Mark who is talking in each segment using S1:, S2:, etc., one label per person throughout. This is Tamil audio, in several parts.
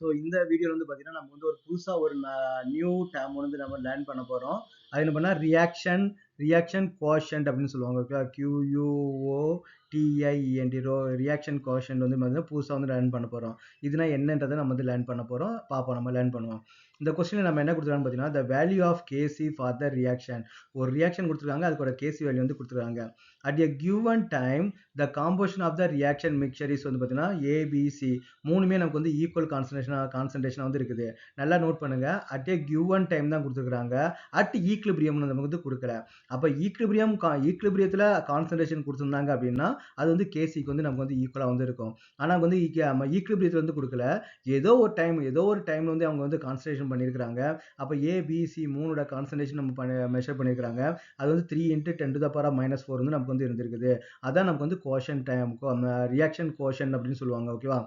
S1: ஸோ இந்த வீடியோவில் வந்து பார்த்தீங்கன்னா நம்ம வந்து ஒரு புதுசாக ஒரு நியூ டேர்ம் வந்து நம்ம லேர்ன் பண்ண போகிறோம். அது என்ன பண்ணால் ரியாக்ஷன் கோஷன்ட் அப்படின்னு சொல்லுவாங்க. ஓகே, QUOTIENT ரியாக்ஷன் கோஷன்ட் வந்து பார்த்தீங்கன்னா புதுசாக வந்து லேர்ன் பண்ண போகிறோம். இதுனா என்னன்றதை நம்ம வந்து லேர்ன் பண்ண போகிறோம், பார்ப்போம், நம்ம லேர்ன் பண்ணுவோம். இந்த கொஸ்டினில் நம்ம என்ன கொடுத்துருக்காங்க பார்த்தீங்கன்னா, the value of KC for the reaction. ஒரு ரியாக்ஷன் கொடுத்துருக்காங்க, அதுக்கோட கேசி வேல்யூ வந்து கொடுத்துருக்காங்க. At a given time the composition of the reaction mixture is வந்து பார்த்தீங்கன்னா ஏபிசி மூணுமே நமக்கு வந்து ஈக்குவல் கான்சன்ட்ரேஷனாக வந்து இருக்குது. நல்லா நோட் பண்ணுங்க, அட் எ கிவன் டைம் தான் கொடுத்துருக்காங்க, அட் ஈக்லிபிரியம் நமக்கு வந்து கொடுக்கல. அப்போ ஈக்லிபிரியத்தில் கான்சன்ட்ரேஷன் கொடுத்துருந்தாங்க அப்படின்னா அது வந்து கேசிக்கு வந்து நமக்கு வந்து ஈக்குவலாக வந்து இருக்கும். ஆனால் வந்து ஈக்லிபிரியத்தில் வந்து கொடுக்கல, ஏதோ ஒரு டைம்ல வந்து அவங்க வந்து கான்சன்ட்ரேஷன் பண்ணியிருக்கிறாங்க. அப்போ ஏபிசி மூணோட கான்சன்ட்ரேஷன் நம்ம மெஷர் பண்ணியிருக்கிறாங்க. அது வந்து 3 × 10⁻⁴ வந்து நமக்கு வந்து இருந்திருக்குது. அதான் நமக்கு வந்து கோஷன் டைம், ரியாக்ஷன் கோஷன் அப்படின்னு சொல்லுவாங்க. ஓகேவா?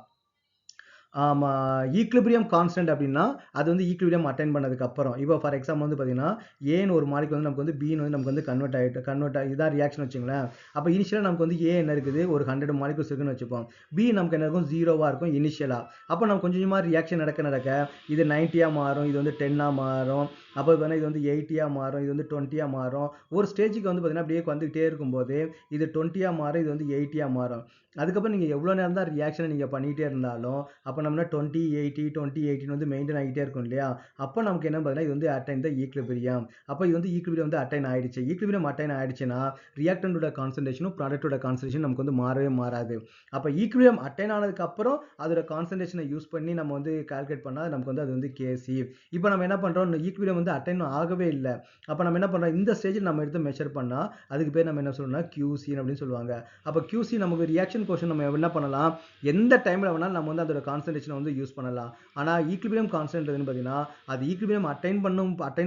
S1: ஈக்லிபிரியம் கான்ஸ்டன்ட் அப்படின்னா அது வந்து ஈக்லிபிரியம் அட்டைன் பண்ணதுக்கு அப்புறம். இப்போ ஃபார் எக்ஸாம்பிள் வந்து பார்த்தீங்கன்னா ஏன்னு ஒரு மாலிகுல் வந்து நமக்கு வந்து பின்னு வந்து நமக்கு வந்து கன்வெர்ட் இதான் ரியாக்ஷன் வச்சுங்களேன். அப்போ இனிஷியலாக நமக்கு வந்து ஏ என்ன இருக்குது, ஒரு 100 மாலிகுல்ஸ் இருக்குன்னு வச்சுப்போம். பி நமக்கு என்ன இருக்கும், 0வா இருக்கும் இனிஷியலாக. அப்போ நம்ம கொஞ்சம் கொஞ்சமாக ரியாக்ஷன் நடக்க இது 90யா மாறும், இது வந்து 10ஆ மாறும், அப்போ பார்த்தீங்கன்னா இது வந்து 80யா மாறும், இது வந்து 20யா மாறும். ஒரு ஸ்டேஜுக்கு வந்து பார்த்தீங்கன்னா அப்படியே வந்துகிட்டே இருக்கும்போது இது 20யா மாறும், இது வந்து 80யா மாறும். அதுக்கப்புறம் நீங்கள் எவ்வளோ நேரம் தான் ரியாக்ஷனை நீங்கள் பண்ணிகிட்டே இருந்தாலும் அப்போ நம்ம 20 வந்து மெயின்டைன் ஆகிட்டே இருக்கும் இல்லையா? அப்போ நமக்கு என்ன பார்த்தீங்கன்னா இது வந்து அட்டைன் த ஈக்லிபிரியம். அப்போ இது வந்து ஈக்லிபிரியம் வந்து அட்டைன் ஆயிடுச்சு. ஈக்லிபிரியம் அட்டைன் ஆயிடுச்சுன்னா ரியாக்டன்டோட கான்சன்ட்ரேஷனும் ப்ராடக்டோட கான்சன்ட்ரேஷன் நமக்கு வந்து மாறவே மாறாது. அப்போ ஈக்லிபிரியம் அட்டைன் ஆனதுக்கு அப்புறம் அதோட கான்சன்ட்ரேஷனை யூஸ் பண்ணி நம்ம வந்து கால்குலேட் பண்ணால் நமக்கு வந்து அது வந்து கேசி. இப்போ நம்ம என்ன பண்ணுறோம், ஈக்லிபிரியம் வந்து அட்டைன் ஆகவே இல்லை. அப்போ நம்ம என்ன பண்ணுறோம், இந்த ஸ்டேஜில் நம்ம எடுத்து மெஷர் பண்ணால் அதுக்கு பேர் நம்ம என்ன சொல்லணும்னா QC அப்படின்னு சொல்லுவாங்க. அப்போ QC நமக்கு ரியாக்ஷன் கோஷன் நம்ம என்ன பண்ணலாம், எந்த டைமில் வேணாலும் நம்ம வந்து அதோட கான்சன்ட்ரேஷனை வந்து யூஸ் பண்ணலாம். ஆனால் ஈக்லிபிரியம் கான்ஸ்டன்ட் பார்த்தீங்கன்னா அது ஈக்லிபிரியம் அட்டைன்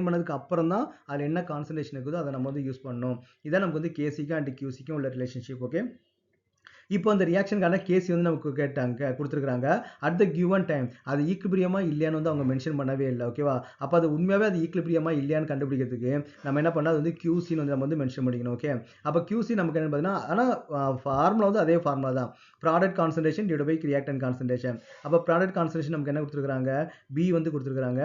S1: பண்ணதுக்கு அப்புறம் தான் அதில் என்ன கான்சன்ட்ரேஷன் இருக்குதோ அதை நம்ம வந்து யூஸ் பண்ணணும். இதான் நமக்கு வந்து கேசிக்கும் அண்ட் QCக்கும் உள்ள ரிலேஷன்ஷிப். ஓகே, இப்போ அந்த ரியாக்ஷனுக்கான கேசி வந்து நமக்கு கொடுத்துருக்காங்க. அட் த கிவன் டைம் அது ஈக்லிபிரியமா இல்லையான்னு வந்து அவங்க மென்ஷன் பண்ணவே இல்லை. ஓகேவா? அப்போ அது உண்மையாகவே அது ஈக்லிபிரியமா இல்லையான்னு கண்டுபிடிக்கிறதுக்கு நம்ம என்ன பண்ணால் அது வந்து QCன்னு வந்து நம்ம வந்து மென்ஷன் பண்ணிக்கணும். ஓகே, அப்போ QC நமக்கு என்ன பார்த்தீங்கன்னா, ஆனால் ஃபார்முலா வந்து அதே ஃபார்முலா தான், product concentration divided by reactant concentration. அப்போ ப்ராடக்ட் கான்சன்ட்ரேஷன் நமக்கு என்ன கொடுத்துருக்காங்க, பி வந்து கொடுத்துருக்காங்க.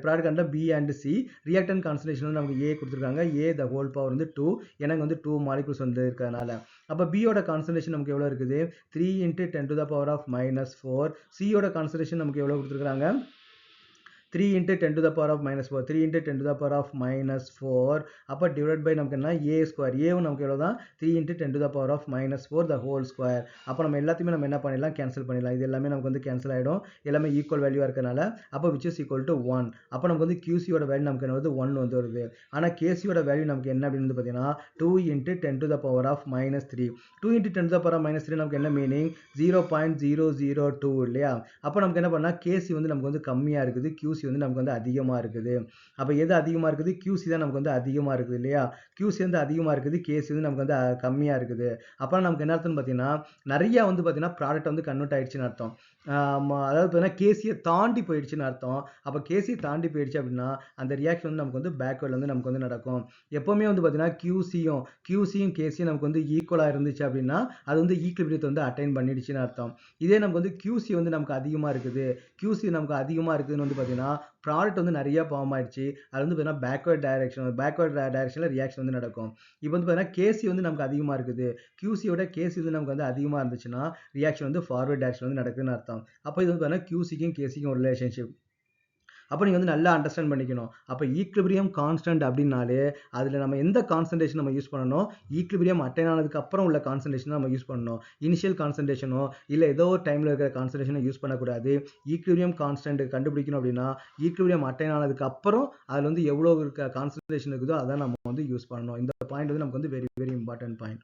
S1: Product B and C. Reactant concentration வந்து நமக்கு ஏ கொடுத்துருக்காங்க. ஏ த ஹோல் பவர் வந்து 2, எனக்கு வந்து 2 மாலிகுல்ஸ் வந்து இருக்கிறதுனால. அப்போ பியோட கான்சன்ட்ரேஷன் நமக்கு எவ்வளோ இருக்குது, 3 × 10⁻⁴. சியோட கான்சன்ட்ரேஷன் நமக்கு எவ்வளோ கொடுத்துருக்காங்க, 3 × 10⁻⁴. 3 × 10⁻⁴. அப்போ டிவைட் பை நமக்கு என்ன, ஏ ஸ்கொயர். ஏவும் நமக்கு எவ்வளோ தான், 3 × 10⁻⁴ த ஹோல் ஸ்கொயர். அப்போ நம்ம எல்லாத்தையுமே நம்ம என்ன பண்ணிடலாம், கேன்சல் பண்ணிடலாம். இது எல்லாமே நமக்கு வந்து கேன்சல் ஆகிடும், எல்லாமே ஈக்குவல் வேல்யூவாக இருக்கிறனால. அப்போ விச் இஸ் ஈக்குவல் டு 1. அப்போ நமக்கு வந்து QCயோட வேல்யூ நமக்கு என்ன வருது, 1 வந்து வருது. ஆனால் கேசியோட வேல்யூ நமக்கு என்ன அப்படின்னு பார்த்தீங்கன்னா 2 × 10⁻⁻3. 2 × 10⁻⁻3 நமக்கு என்ன மீனிங், 0.002 இல்லையா? அப்போ நமக்கு என்ன பண்ணால் கேசி வந்து நமக்கு வந்து கம்மியாக இருக்குது, QC வந்து நமக்கு வந்து அதிகமாக இருக்குது. அப்போ எது அதிகமாக இருக்குது, QC தான் நமக்கு வந்து அதிகமாக இருக்குது இல்லையா? QC வந்து அதிகமாக இருக்குது, கேசி வந்து நமக்கு வந்து கம்மியாக இருக்குது. அப்போ நமக்கு என்ன அர்த்தம்னு பார்த்தீங்கன்னா நிறைய வந்து பார்த்தீங்கன்னா ப்ராடக்ட் வந்து கன்வெர்ட் ஆயிடுச்சுன்னு அர்த்தம். அதாவது பார்த்தீங்கன்னா கேசியை தாண்டி போயிடுச்சுன்னு அர்த்தம். அப்போ கேசியை தாண்டி போயிடுச்சு அப்படின்னா அந்த ரியாக்ஷன் வந்து நமக்கு வந்து பேக்வேர்டில் வந்து நமக்கு வந்து நடக்கும். எப்போவுமே வந்து பார்த்தீங்கன்னா QCயும் கேசியும் நமக்கு வந்து ஈக்குவலாக இருந்துச்சு அப்படின்னா அது வந்து ஈக்லிபிரியத்தை வந்து அட்டைன் பண்ணிடுச்சுன்னு அர்த்தம். இதே நமக்கு வந்து QC வந்து நமக்கு அதிகமாக இருக்குதுன்னு வந்து பார்த்தீங்கன்னா ப்ராடக்ட் வந்து நிறைய ஃபார்ம் ஆயிடுச்சு, அது வந்து பார்த்தீங்கன்னா பேக்வேர்ட் டைரக்ஷனில் ரியாக்ஷன் வந்து நடக்கும். இப்போ வந்து பார்த்தீங்கன்னா கேசி வந்து நமக்கு அதிகமாக இருக்குது, QCயோட கேசி வந்து நமக்கு வந்து அதிகமாக இருந்துச்சுன்னா ரியாக்ஷன் வந்து ஃபார்வர்ட் டைரக்ஷன் வந்து நடக்குதுன்னு அர்த்தம். அப்போ இது வந்து பார்த்தீங்கன்னா QCக்கும் கேசிக்கும் ஒரு ரிலேஷன்ஷிப். அப்போ நீங்கள் வந்து நல்லா அண்டர்ஸ்டாண்ட் பண்ணிக்கணும். அப்போ ஈக்லிபிரியம் கான்ஸ்டன்ட் அப்படின்னாலே அதில் நம்ம எந்த கான்சன்ட்ரேஷன் நம்ம யூஸ் பண்ணணும், ஈக்லிபிரியம் அட்டைன் ஆனதுக்கு அப்புறம் உள்ள கான்சன்ட்ரேஷன் நம்ம யூஸ் பண்ணணும். இனிஷியல் கான்சன்ட்ரேஷனோ இல்லை ஏதோ ஒரு டைமில் இருக்கிற கான்சன்ட்ரேஷனை யூஸ் பண்ணக்கூடாது. ஈக்லிபிரியம் கான்ஸ்டன்ட் கண்டுபிடிக்கணும் அப்படின்னா ஈக்லிபிரியம் அட்டைன் ஆனதுக்கு அப்புறம் அதில் வந்து எவ்வளோ இருக்க கான்சன்ட்ரேஷன் இருக்குதோ அதான் நம்ம வந்து யூஸ் பண்ணணும். இந்த பாயிண்ட் வந்து நமக்கு வந்து வெரி வெரி இம்பார்ட்டன்ட் பாயிண்ட்.